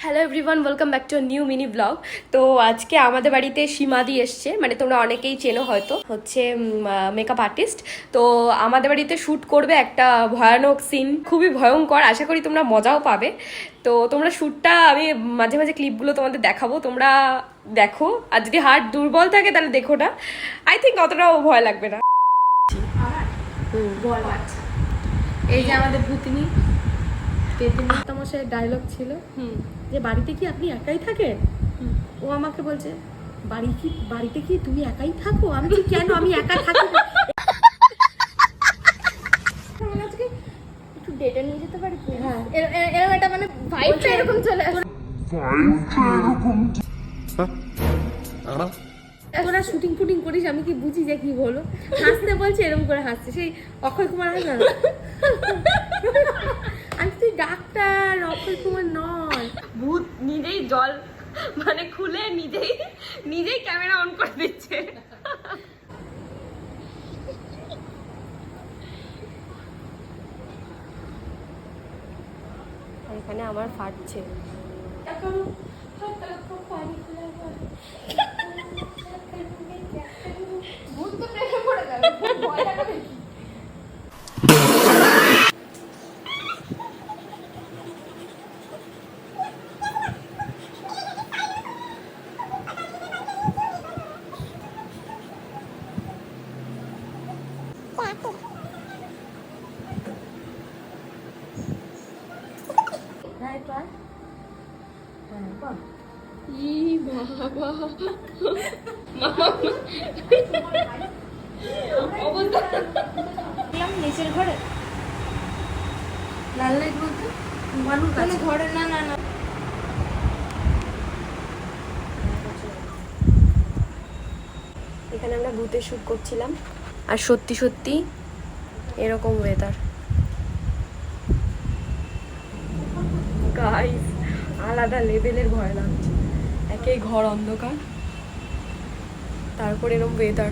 Hello everyone, welcome back to new mini blog. তো আজকে আমাদের বাড়িতে সীমাদি এসছে, মানে তোমরা অনেকেই চেনো হয়তো, হচ্ছে মেকআপ আর্টিস্ট। তো আমাদের বাড়িতে শ্যুট করবে একটা ভয়ানক সিন, খুবই ভয়ঙ্কর। আশা করি তোমরা মজাও পাবে। তো তোমরা শ্যুটটা আমি মাঝে মাঝে ক্লিপগুলো তোমাদের দেখাবো, তোমরা দেখো। আর যদি হার্ট দুর্বল থাকে তাহলে দেখো না, আই থিঙ্ক অতটাও ভয় লাগবে না। এই যে আমাদের ভূতিনি পেতনির ডায়লগ ছিল যে বাড়িতে কি আপনি একাই থাকেন। ও আমাকে বলছে বাড়িতে কি তুমি একাই থাকো। আমি কি কেন, আমি একা থাকি না। আজকে একটু ডেটা নিয়ে যেতে পারি। হ্যাঁ এরকম একটা মানে ভাইবটা এরকম চলে আসে। তোরা শুটিং ফুটিং করিস, আমি কি বুঝি যে কি বলো। হাসতে বলছে এরকম করে হাসছে, সেই অক্ষয় কুমার হয় না। আমি তুই ডাক্তার, অক্ষয় কুমার নয়। ভূত নিজেই জল মানে খুলে নিজেই ক্যামেরা অন করে দিচ্ছে। এখানে আমার ফাটছে। ভূত তো প্রেমে পড়ে যাবে, ভয় লাগাবে কি? নিচের ঘরে লাল লাইট বলতে মানুষ আছে ঘরে। না না না, এখানে আমরা ভূতের শ্যুট করছিলাম, আর সত্যি সত্যি এরকম ওয়েদার। গাইস, আলাদা লেভেলের ভয় লাগছে। একেই ঘর অন্ধকার, তারপর এরকম ওয়েদার।